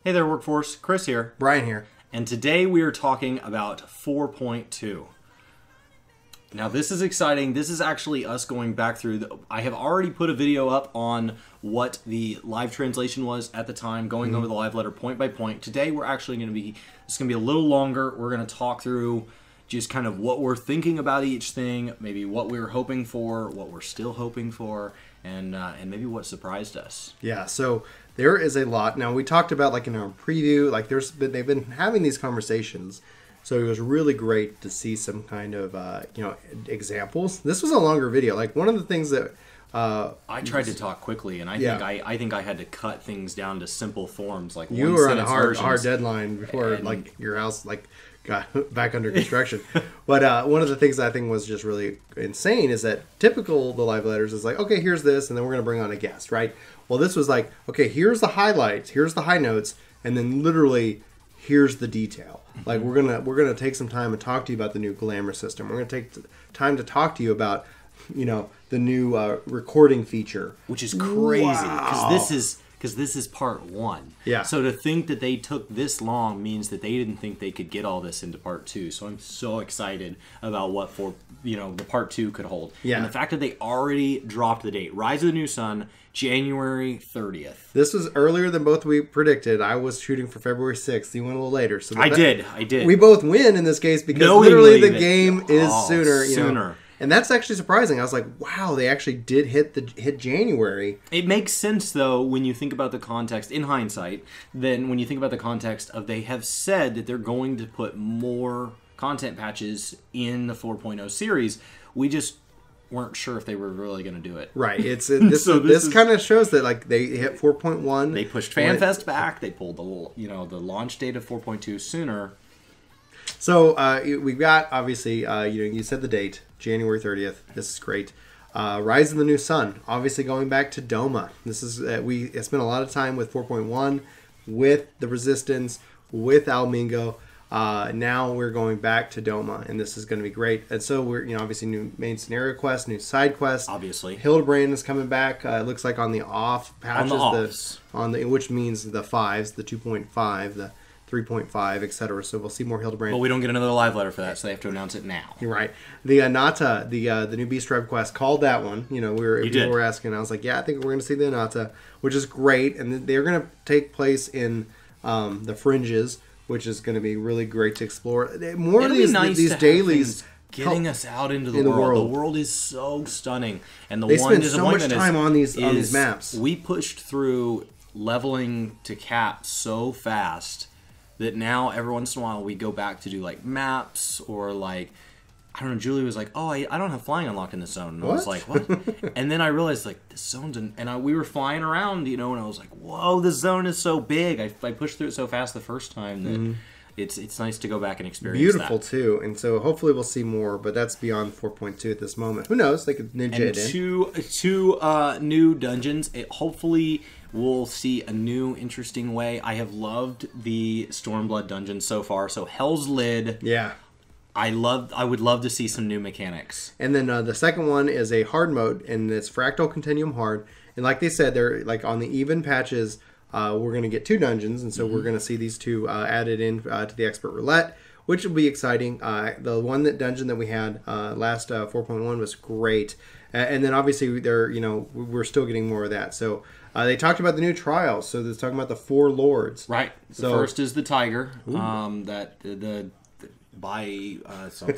Hey there, Workforce. Chris here. Brian here. And today we are talking about 4.2. Now this is exciting. This is actually us going back through. I have already put a video up on what the live translation was at the time, going over the live letter point by point. Today we're actually going to be, it's going to be a little longer. We're going to talk through just kind of what we're thinking about each thing, maybe what we were hoping for, what we're still hoping for, and maybe what surprised us. Yeah, so there is a lot. Now we talked about like in our preview, like they've been having these conversations. So it was really great to see some kind of examples. This was a longer video. Like one of the things that I tried to talk quickly, and I think I had to cut things down to simple forms. Like you were on a hard deadline before like your house got back under construction. But one of the things I think was just really insane is that typical the live letters is like, okay, here's this, and then we're going to bring on a guest, right? Well, this was like, okay, here's the highlights, here's the high notes, and then literally here's the detail. Like we're gonna take some time and talk to you about the new glamour system. We're gonna take time to talk to you about, the new recording feature, which is crazy because this is part one. Yeah. So to think that they took this long means that they didn't think they could get all this into part two. So I'm so excited about what the part two could hold. Yeah. And the fact that they already dropped the date, Rise of the New Sun, January 30th. This was earlier than both we predicted. I was shooting for February 6th. You went a little later. So I did. We both win in this case because literally the game is sooner. Sooner. And that's actually surprising. I was like, wow, they actually did hit January. It makes sense, though, when you think about the context, in hindsight, than when you think about the context of they have said that they're going to put more content patches in the 4.0 series. We just weren't sure if they were really going to do it. Right. This kind of shows that like they hit 4.1. They pushed FanFest back. They pulled the launch date of 4.2 sooner. So we've got, obviously, you said the date, January 30th. This is great. Rise of the New Sun, obviously going back to Doma. This is we spent a lot of time with 4.1, with the Resistance, with Almingo. Now we're going back to Doma, and this is going to be great. And so we're, obviously new main scenario quest, new side quest. Obviously, Hildebrand is coming back. It looks like on the off patches, on the offs. Which means the 5s, the 2.5, the 3.5, etc. So we'll see more Hildebrand. But we don't get another live letter for that, so they have to announce it now. You're right. The Nata, the new Beast Tribe quest, called that one. People were asking. I was like, yeah, I think we're going to see the Nata, which is great, and they're going to take place in the Fringes, which is going to be really great to explore. More of these dailies getting us out into the world. The world is so stunning, and they spend so much time on these maps. We pushed through leveling to cap so fast that now every once in a while we go back to do like maps or like, I don't know, Julie was like, oh, I don't have flying unlocked in this zone. And I was like, what? And then I realized like this zone's we were flying around, and I was like, whoa, this zone is so big. I pushed through it so fast the first time that it's nice to go back and experience Beautiful too. And so hopefully we'll see more, but that's beyond 4.2 at this moment. Who knows? They could ninja it in. Two new dungeons. Hopefully we'll see a new, interesting way. I have loved the Stormblood dungeon so far. So Hell's Lid. Yeah. I would love to see some new mechanics. And then the second one is a hard mode, and it's Fractal Continuum Hard. And like they said, they're like on the even patches, we're going to get 2 dungeons, and so we're going to see these 2 added in to the Expert Roulette, which will be exciting. The dungeon that we had last 4.1 was great. And then obviously we're still getting more of that. So they talked about the new trials. So they're talking about the 4 lords. Right. The first is the tiger. Something,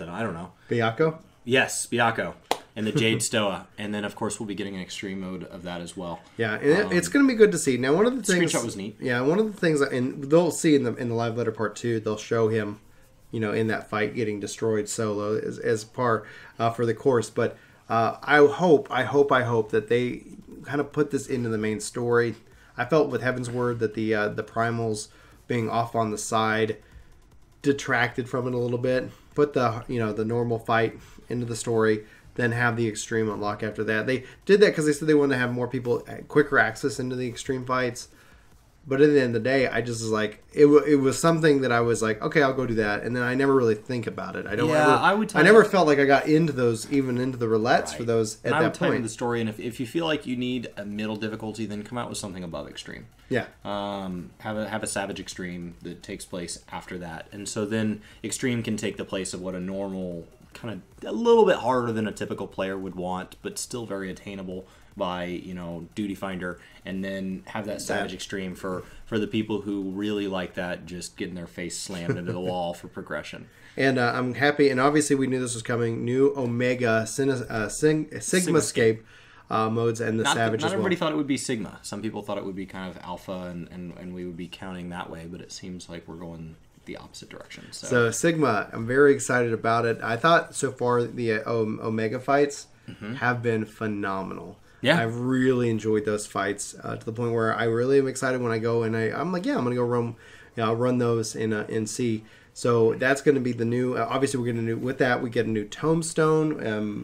I don't know. Byakko? Yes, Byakko. And the Jade Stoa. And then, of course, we'll be getting an extreme mode of that as well. Yeah, and it's going to be good to see. Now, one of the things... screenshot was neat. Yeah, one of the things... And they'll see in the live letter part 2, they'll show him, in that fight getting destroyed solo as par for the course. But I hope that they kind of put this into the main story. I felt with Heaven's Word that the primals being off on the side detracted from it a little bit. Put the the normal fight into the story, then have the extreme unlock after that. They did that because they said they wanted to have more people quicker access into the extreme fights. But at the end of the day, I just was like, it was something that I was like, okay, I'll go do that, and then I never really think about it. I don't. Yeah, I never felt like I got into those, even into the roulettes for those at that point. I would tell you the story, and if you feel like you need a middle difficulty, then come out with something above extreme. Yeah. Have a Savage Extreme that takes place after that, and so then extreme can take the place of what a normal, kind of a little bit harder than a typical player would want, but still very attainable by, you know, Duty Finder, and then have that Savage Extreme for the people who really like that, just getting their face slammed into the wall for progression. And I'm happy, and obviously we knew this was coming, new Omega Sigmascape modes and the Savage as well. Not everybody thought it would be Sigma. Some people thought it would be kind of Alpha, and we would be counting that way, but it seems like we're going the opposite direction. So Sigma, I'm very excited about it. I thought so far the Omega fights have been phenomenal. Yeah, I've really enjoyed those fights to the point where I really am excited when I go and I'm like, yeah, I'm gonna go run, I'll run those in C. So that's going to be the new. Obviously, we're going to do with that. We get a new tombstone,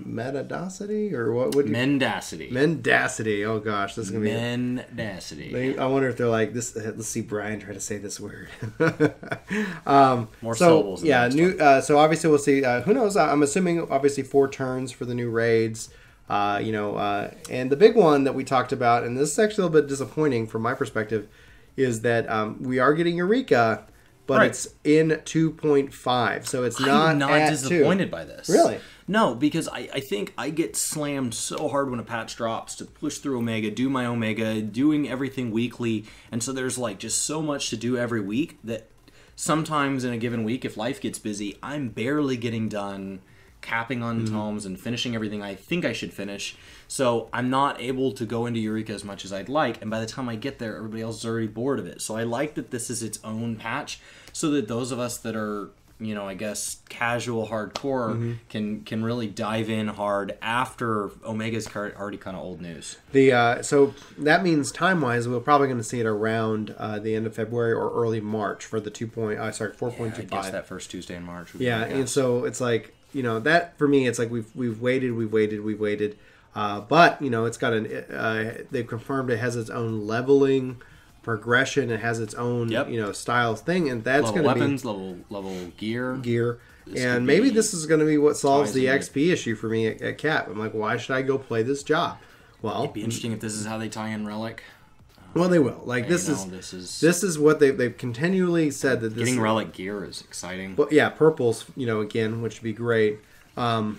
Mendacity or what would Mendacity? Mendacity. Oh gosh, this is going to be Mendacity. I wonder if they're like this. Let's see Brian try to say this word. More syllables. Yeah, new. So obviously, we'll see. Who knows? I'm assuming obviously 4 turns for the new raids. And the big one that we talked about, and this is actually a little bit disappointing from my perspective, is that we are getting Eureka, but it's in 2.5, so it's not. I'm not disappointed by this. Really? No, because I think I get slammed so hard when a patch drops to push through Omega, do my Omega, doing everything weekly, and so there's like just so much to do every week that sometimes in a given week, if life gets busy, I'm barely getting done capping on tomes and finishing everything I think I should finish. So I'm not able to go into Eureka as much as I'd like, and by the time I get there, everybody else is already bored of it. So I like that this is its own patch, so that those of us that are, you know, I guess casual hardcore can really dive in hard after Omega's already kind of old news. So that means time-wise, we're probably going to see it around the end of February or early March for the 4.25. I guess that first Tuesday in March. Yeah, and so it's like, you know, that for me, it's like we've waited. But you know, it's got they've confirmed it has its own leveling progression. It has its own style thing, and that's going to be weapons, level gear. And maybe this is going to be what solves the XP issue for me at Cap. I'm like, why should I go play this job? Well, it'd be interesting if this is how they tie in Relic. Well, they will. Like this is what they've continually said that getting Relic gear is exciting. But yeah, purples, again, which would be great. But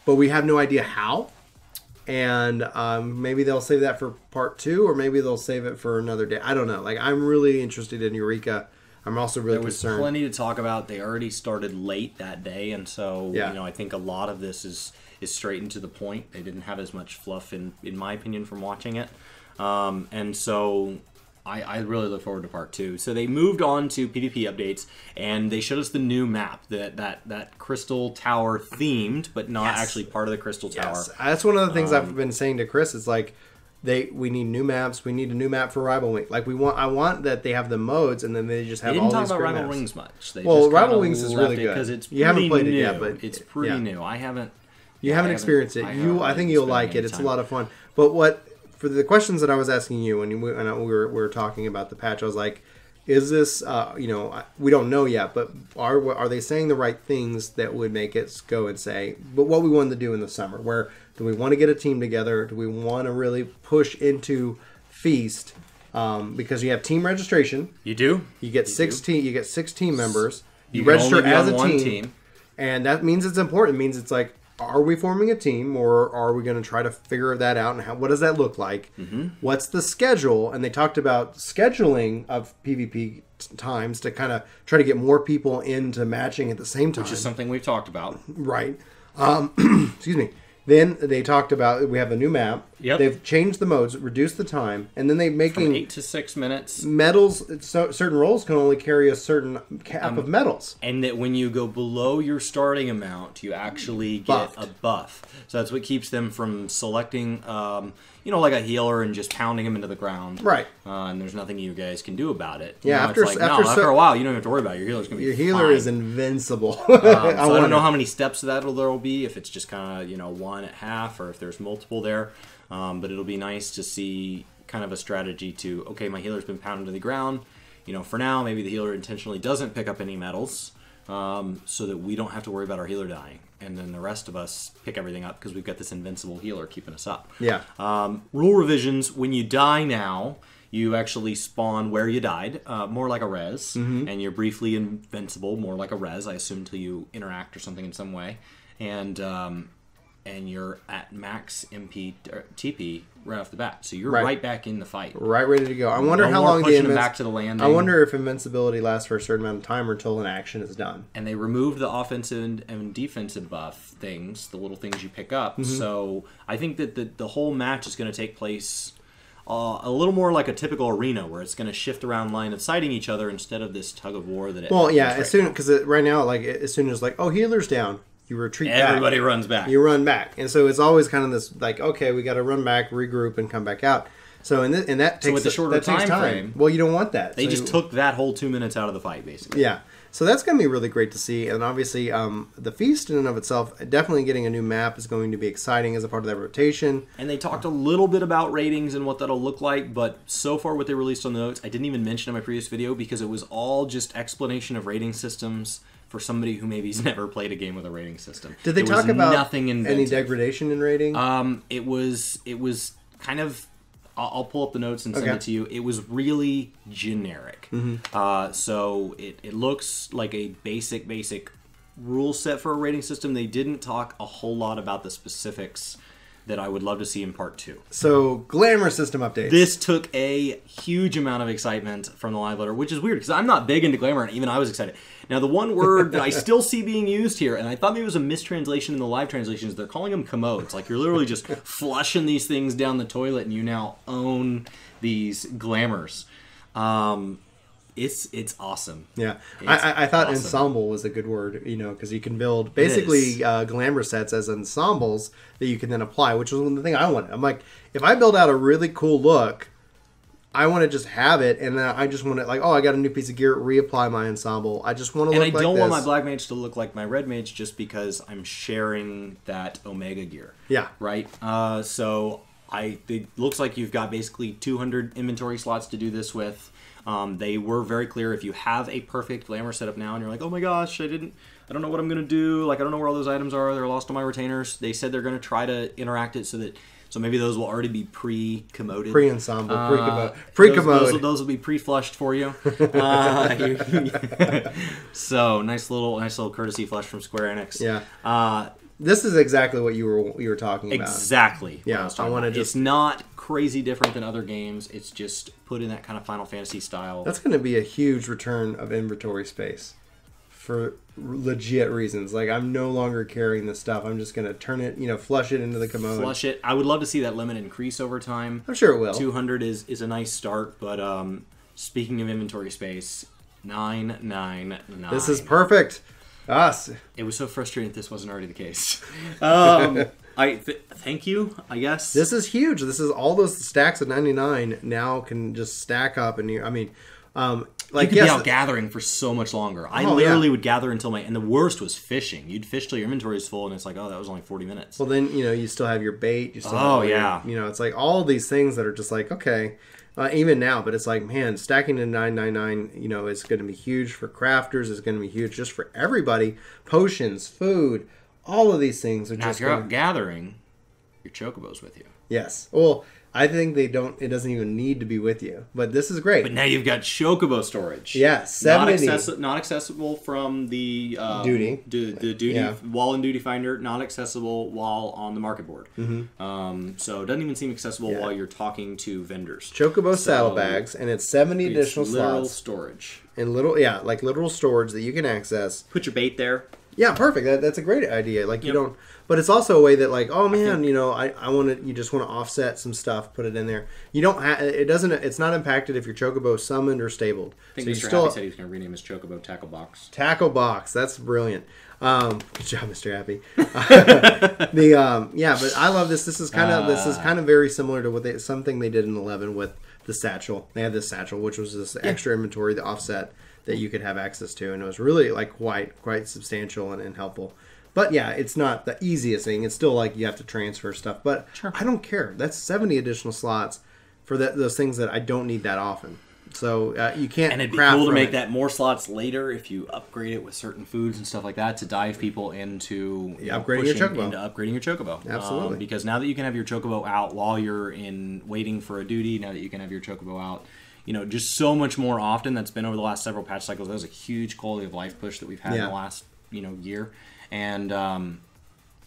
we have no idea how. And maybe they'll save that for part 2, or maybe they'll save it for another day. I don't know. Like, I'm really interested in Eureka. I'm also really concerned. There was plenty to talk about. They already started late that day, and so I think a lot of this is straight and to the point. They didn't have as much fluff, in my opinion, from watching it. And so I really look forward to part 2. So they moved on to Pdp updates, and they showed us the new map, that Crystal Tower themed, but not actually part of the Crystal Tower. Yes. That's one of the things I've been saying to Chris. It's like we need new maps. We need a new map for Rival Wing. Like I want that they have the modes, and then they just have all these great maps. They didn't talk about Rival Wings much. Rival Wings is really good because it's you haven't played new. It yet, but it's pretty new. I haven't. You haven't experienced it. I think you'll like it. It's a lot of fun. But for the questions that I was asking you when we were talking about the patch, I was like, is this, we don't know yet, but are they saying the right things that would make it go and say, but what we wanted to do in the summer, where do we want to get a team together? Do we want to really push into Feast? Because you have team registration. You do. You get 16. You get 6 team members. You register as a team. And that means it's important. It means it's like, are we forming a team, or are we going to try to figure that out? And what does that look like? What's the schedule? And they talked about scheduling of PvP times to kind of try to get more people into matching at the same time. Which is something we've talked about. Right. Excuse me. Then they talked about we have a new map. Yep. They've changed the modes, reduced the time, and then they're making from 8 to 6 minutes. Medals. So certain roles can only carry a certain cap of medals, and that when you go below your starting amount, you actually get a buff. So that's what keeps them from selecting, like a healer and just pounding him into the ground. Right. And there's nothing you guys can do about it. Yeah. After a while, you don't have to worry about it. Your healer's going to be your healer fine. is invincible. So I don't know how many steps there will be. If it's just kind of one at half, or if there's multiple there. But it'll be nice to see kind of a strategy to, okay, my healer's been pounded to the ground. You know, for now, maybe the healer intentionally doesn't pick up any metals, so that we don't have to worry about our healer dying. And then the rest of us pick everything up because we've got this invincible healer keeping us up. Yeah. Rule revisions, when you die now, you actually spawn where you died, more like a res, and you're briefly invincible, more like a res, I assume, until you interact or something in some way. And you're at max MP or TP right off the bat, so you're right back in the fight, right ready to go. I wonder how long pushing them back to the landing. I wonder if invincibility lasts for a certain amount of time or until an action is done. And they removed the offensive and defensive buff things, the little things you pick up. So I think that the whole match is going to take place a little more like a typical arena, where it's going to shift around line of sighting each other instead of this tug of war that. Well, yeah, as soon because right now, like as soon as like, oh, healer's down. You retreat Everybody back. runs back. You run back. And so it's always kind of this, like, okay, we got to run back, regroup, and come back out. So, and that takes, with the shorter time frame, well, you don't want that. They just took that whole 2 minutes out of the fight, basically. Yeah. So that's going to be really great to see. And obviously, the Feast in and of itself, definitely getting a new map is going to be exciting as a part of that rotation. And they talked a little bit about ratings and what that'll look like, but so far what they released on the notes, I didn't even mention in my previous video because it was all just explanation of rating systems for somebody who maybe's never played a game with a rating system. Did they talk about nothing any degradation in rating? It was kind of. I'll pull up the notes and send it to you. It was really generic. So it looks like a basic rule set for a rating system. They didn't talk a whole lot about the specifics that I would love to see in part 2. So, glamour system updates. This took a huge amount of excitement from the live letter, which is weird because I'm not big into glamour, and even I was excited. Now, the one word that I still see being used here, and I thought maybe it was a mistranslation in the live translations, they're calling them commodes. Like, you're literally just flushing these things down the toilet, and you now own these glamours. It's awesome. Yeah, I thought awesome. Ensemble was a good word, you know, because you can build basically glamour sets as ensembles that you can then apply, which was one of the things I wanted. I'm like, if I build out a really cool look, I want to just have it, and then I just want to, like, oh, I got a new piece of gear, reapply my ensemble. I just want to look like this. And I don't want my black mage to look like my red mage just because I'm sharing that Omega gear. Yeah. Right? So it looks like you've got basically 200 inventory slots to do this with. They were very clear. If you have a perfect glamour setup now and you're like, oh my gosh, I don't know what I'm going to do. Like, I don't know where all those items are. They're lost on my retainers. They said they're going to try to interact it so maybe those will already be pre-commoded. Pre-ensemble, pre-commode. Those will be pre-flushed for you. So, nice little courtesy flush from Square Enix. Yeah. This is exactly what you were talking about. Exactly. Yeah. I want to just. It's not crazy different than other games. It's just put in that kind of Final Fantasy style. That's going to be a huge return of inventory space for legit reasons. Like, I'm no longer carrying this stuff. I'm just going to turn it, flush it into the commode. Flush it. I would love to see that limit increase over time. I'm sure it will. 200 is a nice start, but speaking of inventory space, 999. This is perfect. It was so frustrating that this wasn't already the case. Thank you, I guess. This is huge. This is all those stacks of 99 now can just stack up, and you could be out gathering for so much longer. I literally would gather until and the worst was fishing. You'd fish till your inventory is full, and it's like, oh, that was only 40 minutes. Well, then you still have your bait. You still have it's like all these things that are just like, okay. Even now, but it's like, man, stacking to 999, is going to be huge for crafters. It's going to be huge just for everybody. Potions, food, all of these things are now, just. If you're out gathering, your chocobo's with you. Yes. Well, I think they don't. It doesn't even need to be with you. But this is great. But now you've got chocobo storage. Yeah, 70. Not accessible from the duty. The duty while in duty finder. Not accessible while on the market board. So it doesn't even seem accessible while you're talking to vendors. Chocobo saddlebags, and it's 70 additional literal slots. Storage. And literal storage that you can access. Put your bait there. Yeah, perfect. That's a great idea. Like, you don't, but it's also a way that, like, oh man, I want to. You just want to offset some stuff, put it in there. You don't have. It doesn't. It's not impacted if your chocobo summoned or stabled. I think Mr. Happy said he was going to rename his chocobo Tackle Box. Tackle Box. That's brilliant. Good job, Mr. Happy. But I love this. This is kind of very similar to something they did in 11 with the satchel. They had this satchel, which was this extra inventory, the offset that you could have access to, and it was really like quite substantial and helpful. But yeah, it's not the easiest thing. It's still like you have to transfer stuff, but I don't care. That's 70 additional slots for those things that I don't need that often. So you can't. And it'd be cool to make that more slots later if you upgrade it with certain foods and stuff like that to dive people into upgrading your chocobo. Absolutely. Because now that you can have your chocobo out while you're waiting for a duty, now that you can have your chocobo out, just so much more often. That's been over the last several patch cycles. That was a huge quality of life push that we've had in the last year, and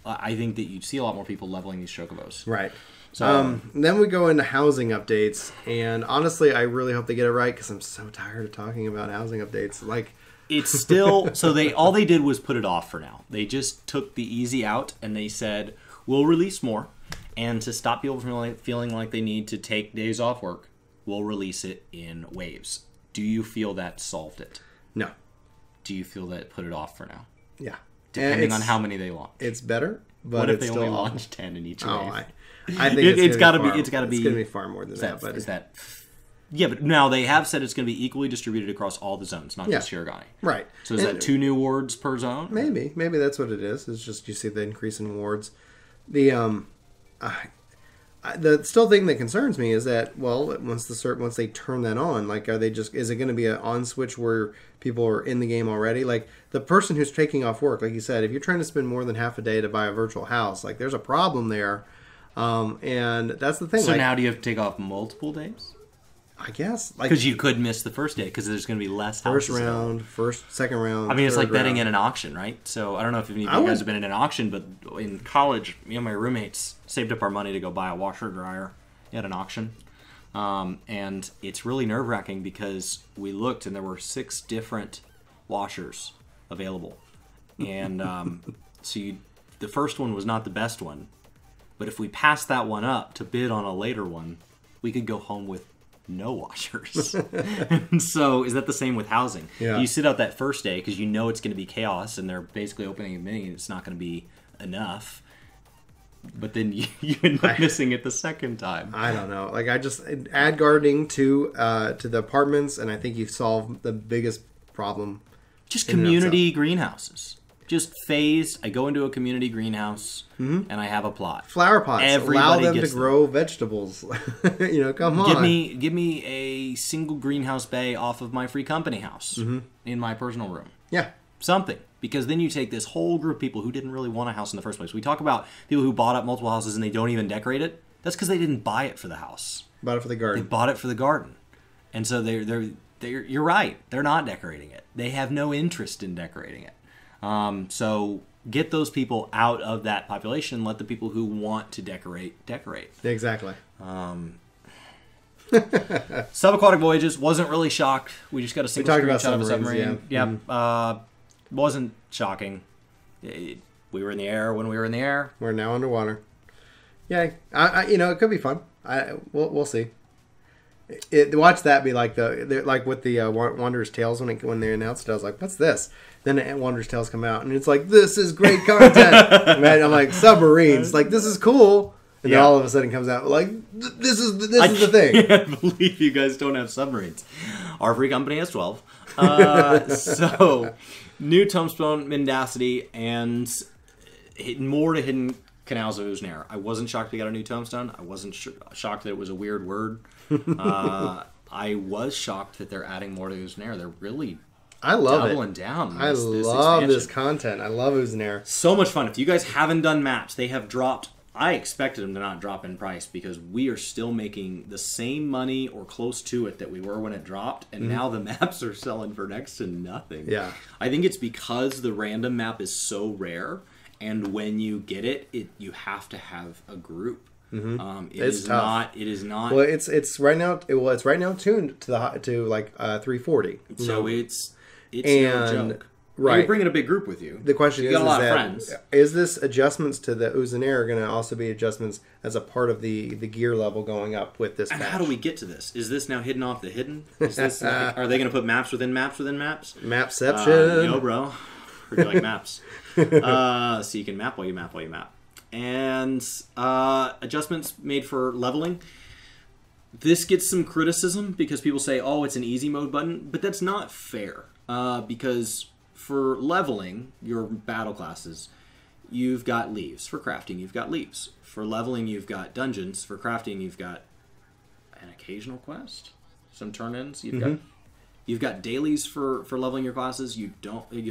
I think that you'd see a lot more people leveling these chocobos. Right. So then we go into housing updates, and honestly, I really hope they get it right because I'm so tired of talking about housing updates. Like, it's still all they did was put it off for now. They just took the easy out, and they said we'll release more, and to stop people from feeling like they need to take days off work, we'll release it in waves. Do you feel that solved it? No. Do you feel that put it off for now? Yeah. Depending on how many they launch. It's better, but what if it's they still only launch 10 in each wave? I think it's got to be. It's going to be far more than that. But yeah, but now they have said it's going to be equally distributed across all the zones, not just Shirogane. Right. So is that 2 new wards per zone? Maybe that's what it is. It's just you see the increase in wards. The still thing that concerns me is that once they turn that on, like is it going to be an on switch where people are in the game already? Like the person who's taking off work, like you said, if you're trying to spend more than half a day to buy a virtual house, like there's a problem there. And that's the thing. So now do you have to take off multiple days? I guess. Because you could miss the first day because there's going to be less houses. First round, second round. I mean, it's like betting in an auction, right? So I don't know if any of you guys have been in an auction, but in college, me and my roommates saved up our money to go buy a washer dryer at an auction. And it's really nerve-wracking because we looked and there were 6 different washers available. And the first one was not the best one. But if we passed that one up to bid on a later one, we could go home with no washers. And so is that the same with housing? Yeah. You sit out that first day because you know it's going to be chaos and they're basically opening a mini and it's not going to be enough. But then you end up missing it the second time. I don't know. Like I just add gardening to the apartments, and I think you've solved the biggest problem. Just community greenhouses. Just phased. I go into a community greenhouse and I have a plot. Flower pots. Everybody allow them to grow vegetables. Come on. Give me a single greenhouse bay off of my free company house in my personal room. Yeah. Something. Because then you take this whole group of people who didn't really want a house in the first place. We talk about people who bought up multiple houses and they don't even decorate it. That's because they didn't buy it for the house. Bought it for the garden. They bought it for the garden. And so you're right. They're not decorating it. They have no interest in decorating it. So get those people out of that population. Let the people who want to decorate. Exactly. Subaquatic voyages, wasn't really shocked. We just got a single screenshot of a submarine. Yeah. Yep. Wasn't shocking. We were in the air when we were in the air. We're now underwater. Yeah, it could be fun. We'll see. Watch that be like like with the Wanderer's Tales when they announced it. I was like, "What's this?" Then Wanderer's Tales come out, and it's like, "This is great content." Man, I'm like, submarines, like this is cool. And then all of a sudden it comes out like, "This is the thing." I can't believe you guys don't have submarines. Our free company has 12. So, new Tombstone, Mendacity, and more to Hidden Canals of Uznair. I wasn't shocked we got a new Tombstone. I wasn't shocked that it was a weird word. I was shocked that they're adding more to Uznair. They're really doubling down. I love this content. I love Uznair. So much fun. If you guys haven't done maps, they have dropped. I expected them to not drop in price because we are still making the same money or close to it that we were when it dropped, and now the maps are selling for next to nothing. Yeah. I think it's because the random map is so rare, and when you get it, you have to have a group. It's tough. It is not. Well, it's right now. It's right now tuned to like 340. So it's no joke. Right. You're bringing a big group with you. The question you got a lot of friends. Is this adjustments to the Uznair going to also be adjustments as a part of the gear level going up with this and patch? How do we get to this? Is this now hidden off the hidden? Is this are they going to put maps within maps within maps? Mapception. Bro. Heard you like maps. So you can map while you map while you map. And adjustments made for leveling. This gets some criticism because people say, oh, it's an easy mode button. But that's not fair. Because for leveling your battle classes, you've got leaves. For crafting, you've got leaves. For leveling, you've got dungeons. For crafting, you've got an occasional quest, some turn-ins. You've got dailies for leveling your classes. You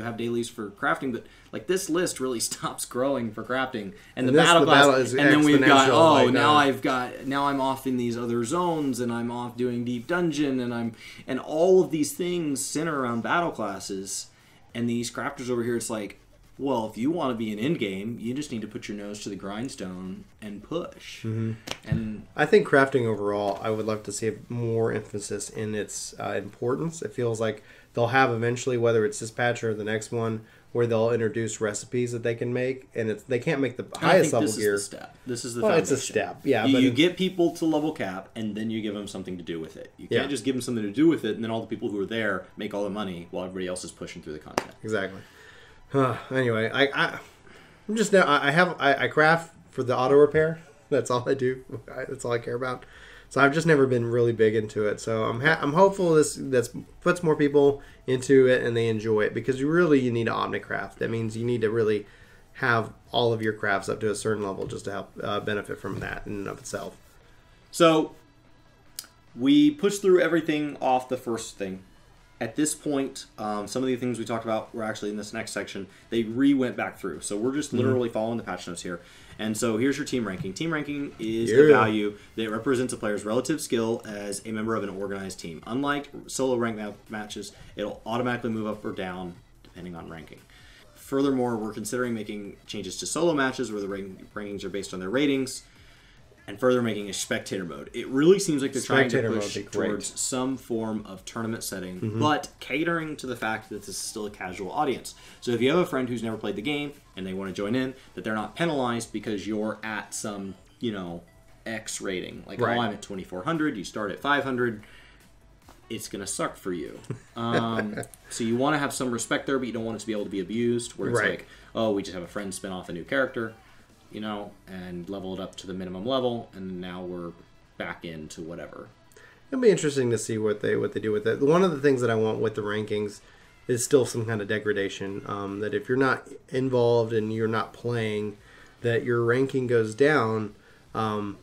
have dailies for crafting, but like this list really stops growing for crafting. And the battle class, and then we've got now I'm off in these other zones, and I'm off doing deep dungeon, and all of these things center around battle classes. And these crafters over here, it's like, well, if you want to be an end game, you just need to put your nose to the grindstone and push. And I think crafting overall, I would love to see more emphasis in its importance. It feels like they'll have eventually, whether it's this patch or the next one, where they'll introduce recipes that they can make, and they can't make the highest level gear. This is the step. This is the foundation. It's a step, yeah. You get people to level cap, and then you give them something to do with it. You can't just give them something to do with it, and then all the people who are there make all the money while everybody else is pushing through the content. Exactly. Anyway, I'm just now. I craft for the auto repair. That's all I do. That's all I care about. So I've just never been really big into it. So I'm hopeful this puts more people into it and they enjoy it, because you need to omnicraft. That means you need to really have all of your crafts up to a certain level just to help benefit from that in and of itself. So we pushed through everything off the first thing. At this point, some of the things we talked about were actually in this next section. They went back through. So we're just literally following the patch notes here. And so here's your team ranking. Team ranking is a value that represents a player's relative skill as a member of an organized team. Unlike solo rank matches, it'll automatically move up or down depending on ranking. Furthermore, we're considering making changes to solo matches where the rankings are based on their ratings. And further making a spectator mode. It really seems like they're trying to push towards some form of tournament setting, but catering to the fact that this is still a casual audience. So if you have a friend who's never played the game and they want to join in, that they're not penalized because you're at some, X rating. Like, oh, I'm at 2400, you start at 500. It's going to suck for you. So you want to have some respect there, but you don't want it to be able to be abused, where it's like, oh, we just have a friend spin off a new character, and level it up to the minimum level, and now we're back into whatever. It'll be interesting to see what they do with it. One of the things that I want with the rankings is still some kind of degradation. That if you're not involved and you're not playing, that your ranking goes down,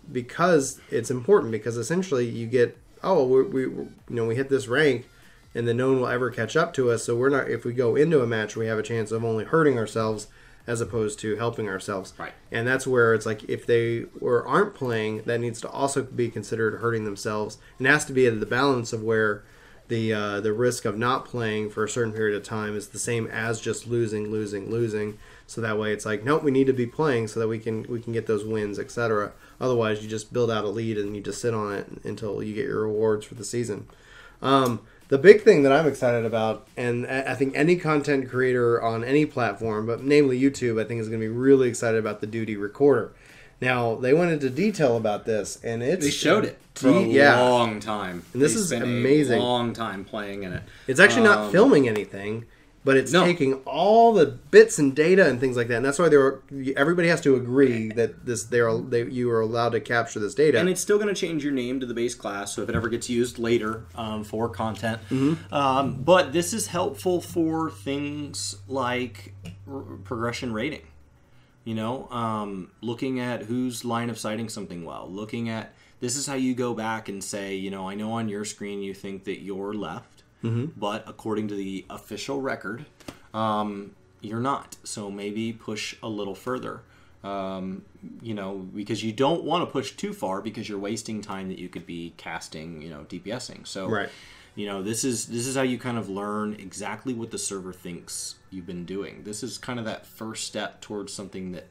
because it's important. Because essentially you get, we hit this rank, and then no one will ever catch up to us. So we're not. If we go into a match, we have a chance of only hurting ourselves as opposed to helping ourselves. Right. And that's where it's like, if they aren't playing, that needs to also be considered hurting themselves. And it has to be at the balance of where the risk of not playing for a certain period of time is the same as just losing. So that way it's like, nope, we need to be playing so that we can get those wins, etc. Otherwise, you just build out a lead and you just sit on it until you get your rewards for the season. The big thing that I'm excited about, and I think any content creator on any platform, but namely YouTube, I think is going to be really excited about the Duty Recorder. Now, they went into detail about this, and they showed it for a long time. And this is amazing. A long time playing in it. It's actually not filming anything, but it's taking all the bits and data and things like that. And that's why everybody has to agree that you are allowed to capture this data. And it's still going to change your name to the base class, so if it ever gets used later for content. But this is helpful for things like progression rating. Looking at who's line of sighting something well. Looking at, this is how you go back and say, I know on your screen you think that you're left. But according to the official record, you're not. So maybe push a little further. Because you don't want to push too far because you're wasting time that you could be casting, DPSing. So, this is how you kind of learn exactly what the server thinks you've been doing. This is kind of that first step towards something that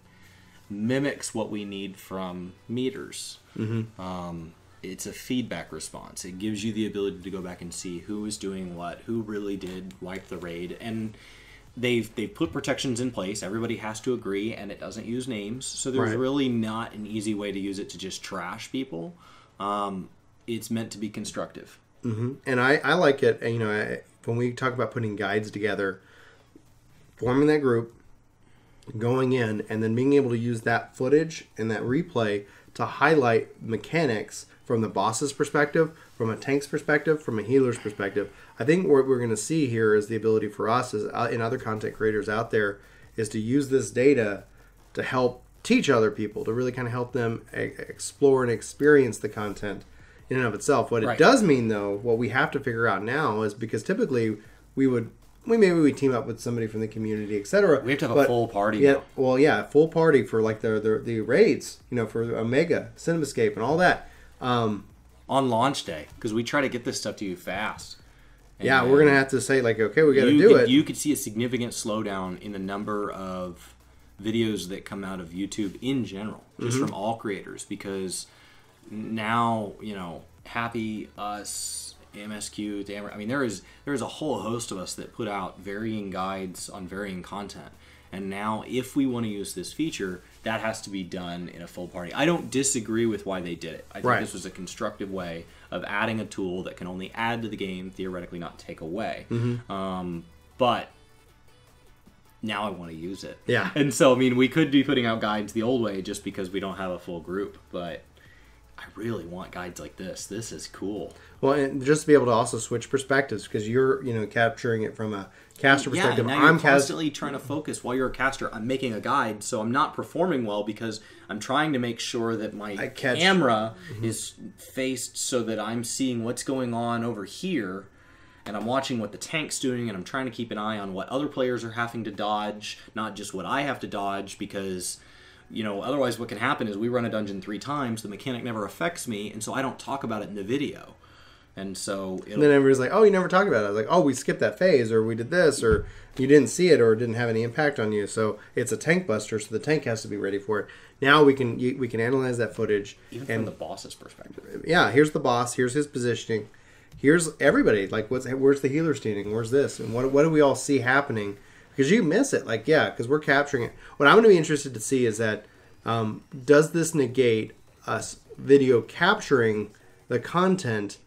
mimics what we need from meters. It's a feedback response. It gives you the ability to go back and see who is doing what, who really did wipe the raid, and they've put protections in place. Everybody has to agree, and it doesn't use names, so there's really not an easy way to use it to just trash people. It's meant to be constructive. And I like it. When we talk about putting guides together, forming that group, going in, and then being able to use that footage and that replay to highlight mechanics from the boss's perspective, from a tank's perspective, from a healer's perspective. I think what we're going to see here is the ability for us, and other content creators out there, is to use this data to help teach other people, to really kind of help them explore and experience the content in and of itself. What it Right. does mean, though, what we have to figure out now is because typically maybe we team up with somebody from the community, etc. We have to have a full party. Yeah, now. well, yeah, full party for like the raids, for Omega, Cinemascape, and all that. On launch day, because we try to get this stuff to you fast. Yeah, we're gonna have to say like, okay, we got to do it. You could see a significant slowdown in the number of videos that come out of YouTube in general, just from all creators, because now Happy, us, MSQ, Dammer. I mean, there is a whole host of us that put out varying guides on varying content. And now, if we want to use this feature, that has to be done in a full party. I don't disagree with why they did it. I think this was a constructive way of adding a tool that can only add to the game, theoretically not take away. But now I want to use it. Yeah. And so, I mean, we could be putting out guides the old way just because we don't have a full group. But I really want guides like this. This is cool. Well, and just to be able to also switch perspectives, because you're, capturing it from a caster perspective. Yeah, and now you're constantly trying to focus while you're a caster. I'm making a guide, so I'm not performing well because I'm trying to make sure that my camera is faced so that I'm seeing what's going on over here, and I'm watching what the tank's doing, and I'm trying to keep an eye on what other players are having to dodge, not just what I have to dodge, because otherwise what can happen is we run a dungeon 3 times, the mechanic never affects me, and so I don't talk about it in the video. And so and then everybody's like, oh, you never talked about it. I was like, oh, we skipped that phase, or we did this, or you didn't see it, or it didn't have any impact on you. So it's a tank buster, so the tank has to be ready for it. Now we can analyze that footage. Even from the boss's perspective. Yeah, here's the boss, here's his positioning, here's everybody. Like, where's the healer standing? Where's this? And what do we all see happening? Because you miss it. Like, yeah, because we're capturing it. What I'm going to be interested to see is that, does this negate us video capturing the content,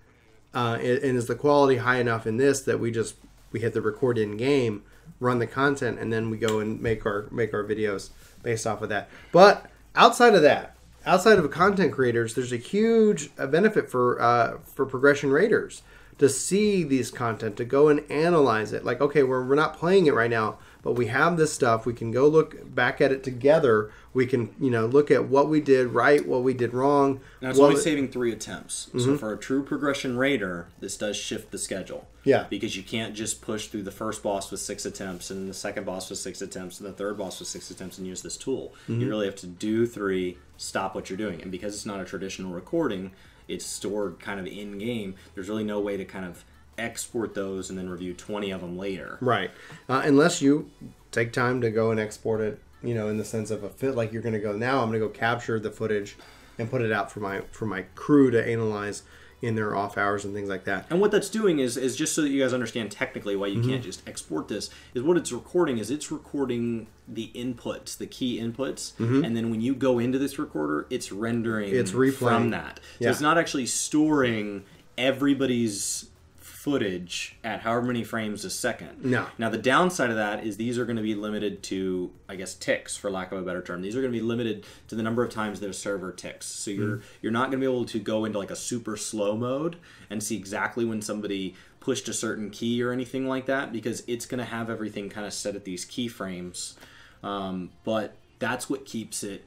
and is the quality high enough in this that we hit the record in game, run the content, and then we go and make our videos based off of that. But outside of content creators, there's a huge benefit for progression raiders to see these content, to go and analyze it. Like, okay, we're not playing it right now, but we have this stuff. We can go look back at it together. We can, look at what we did right, what we did wrong. Now, it's only saving 3 attempts. So for a true progression raider, this does shift the schedule. Yeah. Because you can't just push through the first boss with 6 attempts, and the second boss with 6 attempts, and the third boss with 6 attempts, and use this tool. You really have to do 3, stop what you're doing. And because it's not a traditional recording, it's stored kind of in-game. There's really no way to kind of export those and then review 20 of them later. Right. Unless you take time to go and export it, in the sense of a fit, like you're going to go, now I'm going to go capture the footage and put it out for my crew to analyze in their off hours and things like that. And what that's doing is just so that you guys understand technically why you can't just export this, is what it's recording the inputs, the key inputs, and then when you go into this recorder, it's rendering from that. So it's not actually storing everybody's footage at however many frames a second. No. Now, the downside of that is these are going to be limited to, I guess, ticks, for lack of a better term. These are going to be limited to the number of times that a server ticks. So you're not going to be able to go into like a super slow mode and see exactly when somebody pushed a certain key or anything like that, because it's going to have everything kind of set at these keyframes. But that's what keeps it.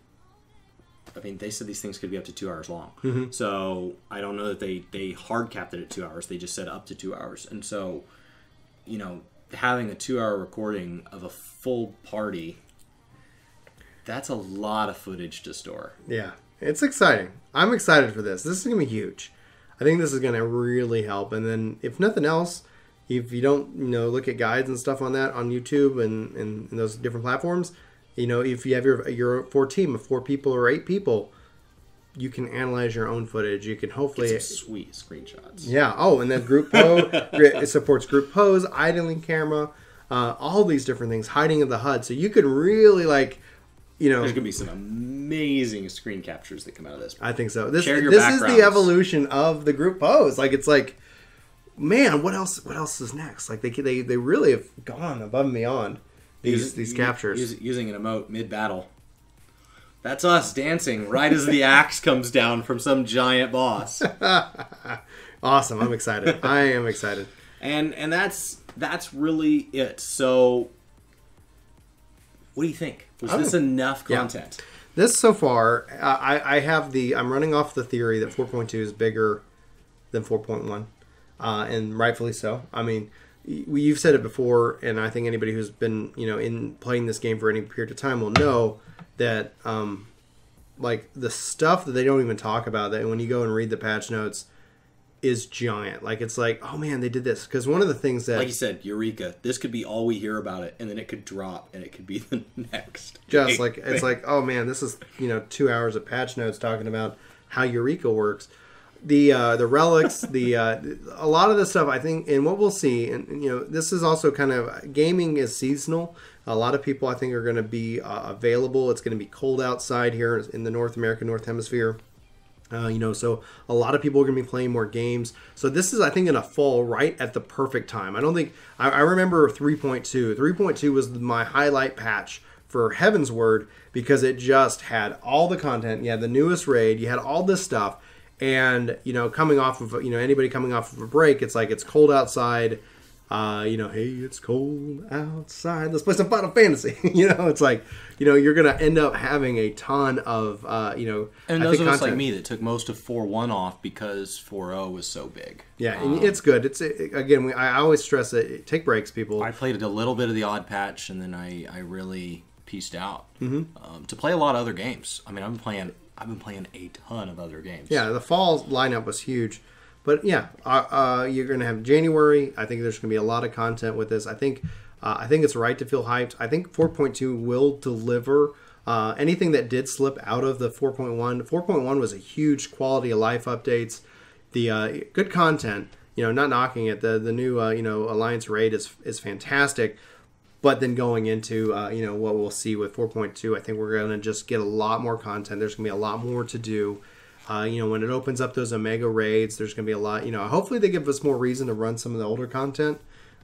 I mean, they said these things could be up to 2 hours long. So I don't know that they hard capped it at 2 hours. They just said up to 2 hours. And so, having a 2-hour recording of a full party, that's a lot of footage to store. Yeah, it's exciting. I'm excited for this. This is going to be huge. I think this is going to really help. And then, if nothing else, if you don't, look at guides and stuff on that on YouTube and those different platforms, if you have your 4 team of 4 people or 8 people, you can analyze your own footage. You can hopefully get some sweet screenshots. Yeah. Oh, and then group pose. It supports group pose, idling camera, all these different things, hiding of the HUD. So you can really there's gonna be some amazing screen captures that come out of this. I think so. This is the evolution of the group pose. It's like, man, what else is next? Like they really have gone above and beyond. These captures. Using an emote mid-battle. That's us dancing right as the axe comes down from some giant boss. Awesome. I'm excited. I am excited. And that's really it. So what do you think? Was this enough content? Yeah. This so far, I'm running off the theory that 4.2 is bigger than 4.1, and rightfully so. I mean, you've said it before, and I think anybody who's been, in playing this game for any period of time will know that, like, the stuff that they don't even talk about, that when you go and read the patch notes, is giant. Like, it's like, oh man, they did this. Because one of the things that, like you said, Eureka, this could be all we hear about it, and then it could drop, and it could be the next. Just like, it's like, oh man, this is, 2 hours of patch notes talking about how Eureka works. The relics, a lot of the stuff, I think, and what we'll see, and this is also kind of, gaming is seasonal. A lot of people, I think, are going to be available. It's going to be cold outside here in the North Hemisphere. So a lot of people are going to be playing more games. So this is, I think, going to fall right at the perfect time. I don't think, I remember 3.2. 3.2 was my highlight patch for Heaven's Word because it just had all the content. You had the newest raid. You had all this stuff. And, coming off of, anybody coming off of a break, it's like it's cold outside. Hey, it's cold outside. Let's play some Final Fantasy. It's like, you're going to end up having a ton of, And those of us like me that took most of 4.1 off because 4.0 was so big. Yeah, and it's good. Again, I always stress that take breaks, people. I played a little bit of the odd patch, and then I really pieced out to play a lot of other games. I mean, I've been playing a ton of other games. Yeah, the fall lineup was huge. But yeah, you're going to have January. I think there's going to be a lot of content with this. I think it's right to feel hyped. I think 4.2 will deliver anything that did slip out of the 4.1. 4.1 was a huge quality of life updates. The good content, not knocking it. The new Alliance raid is fantastic. But then going into what we'll see with 4.2, I think we're going to just get a lot more content. There's going to be a lot more to do. When it opens up those Omega raids, there's going to be a lot. Hopefully they give us more reason to run some of the older content,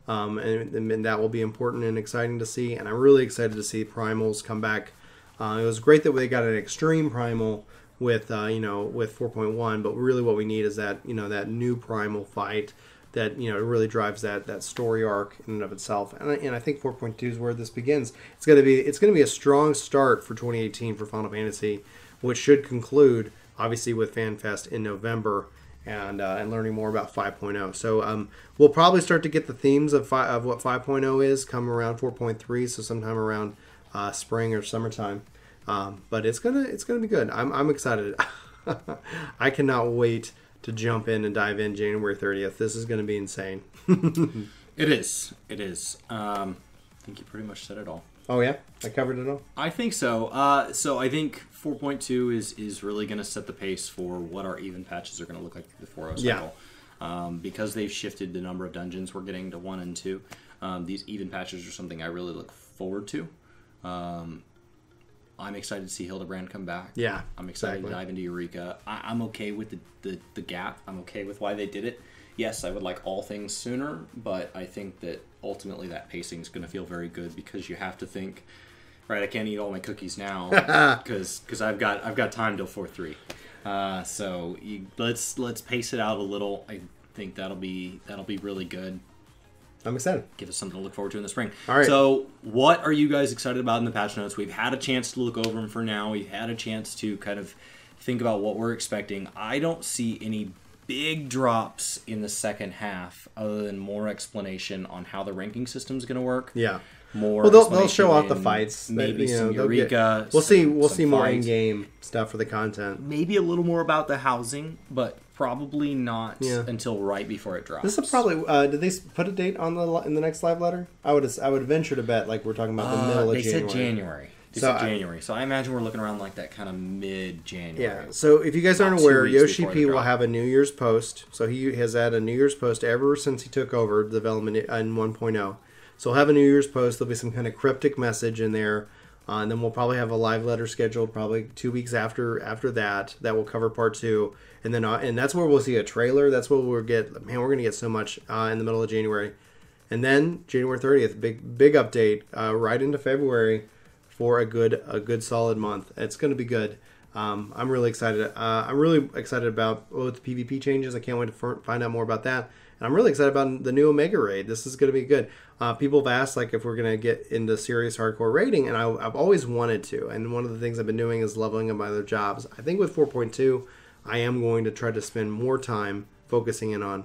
and that will be important and exciting to see. And I'm really excited to see Primals come back. It was great that they got an extreme Primal with 4.1, but really what we need is that that new Primal fight that really drives that story arc in and of itself. And I think 4.2 is where this begins. It's going to be a strong start for 2018 for Final Fantasy, which should conclude obviously with FanFest in November and learning more about 5.0. So we'll probably start to get the themes of what 5.0 is come around 4.3, so sometime around spring or summertime. But it's gonna be good. I'm excited. I cannot wait to jump in and dive in January 30th. This is going to be insane. It is. I think you pretty much said it all. Oh yeah, I covered it all. I think so. So I think 4.2 is really going to set the pace for what our even patches are going to look like through the 4.0 cycle. Yeah. Because they've shifted the number of dungeons we're getting to 1 and 2. These even patches are something I really look forward to. I'm excited to see Hildebrand come back. Yeah, I'm excited to dive into Eureka. I'm okay with the gap. I'm okay with why they did it. Yes, I would like all things sooner, but I think that ultimately that pacing is going to feel very good because you have to think, right, I can't eat all my cookies now because I've got time till 4.3. So let's pace it out a little. I think that'll be really good. I'm excited. Give us something to look forward to in the spring. All right. So what are you guys excited about in the patch notes? We've had a chance to look over them for now. We've had a chance to kind of think about what we're expecting. I don't see any big drops in the second half other than more explanation on how the ranking system is going to work. Yeah. More. Well, they'll show off the fights. Maybe some Eureka. We'll see more in-game stuff for the content. Maybe a little more about the housing, but probably not until right before it drops. This is probably. Did they put a date on in the next live letter? I would venture to bet like we're talking about the middle of January. They said January. January. So I imagine we're looking around like that kind of mid-January. Yeah. So if you guys aren't aware, Yoshi P will have a New Year's post. So he has had a New Year's post ever since he took over development in 1.0. So we'll have a New Year's post. There'll be some kind of cryptic message in there. And then we'll probably have a live letter scheduled probably 2 weeks after that. That will cover part 2. And then and that's where we'll see a trailer. That's where we're going to get so much in the middle of January. And then January 30th, big update right into February for a good solid month. It's going to be good. I'm really excited. I'm really excited about the PvP changes. I can't wait to find out more about that. And I'm really excited about the new Omega raid. This is going to be good. People have asked like if we're going to get into serious hardcore raiding, and I've always wanted to. And one of the things I've been doing is leveling up my other jobs. I think with 4.2, I am going to try to spend more time focusing in on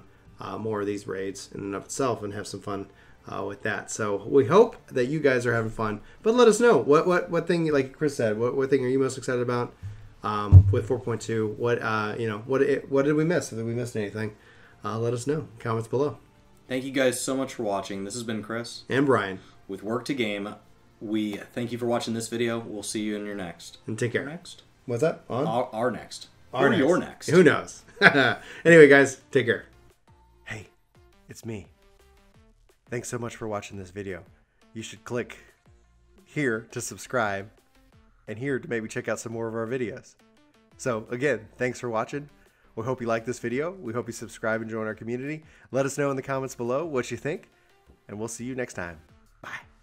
more of these raids in and of itself and have some fun with that. So we hope that you guys are having fun. But let us know what thing, like Chris said, what thing are you most excited about with 4.2? What did we miss? If we missed anything, let us know. Comments below. Thank you guys so much for watching. This has been Chris And Brian. with Work to Game. We thank you for watching this video. We'll see you in your next. And take care. Our next? What's that? On? Our next. Our or next. your next. Who knows? Anyway, guys, take care. Hey, it's me. Thanks so much for watching this video. You should click here to subscribe and here to maybe check out some more of our videos. So again, thanks for watching. We hope you like this video. We hope you subscribe and join our community. Let us know in the comments below what you think, and we'll see you next time. Bye.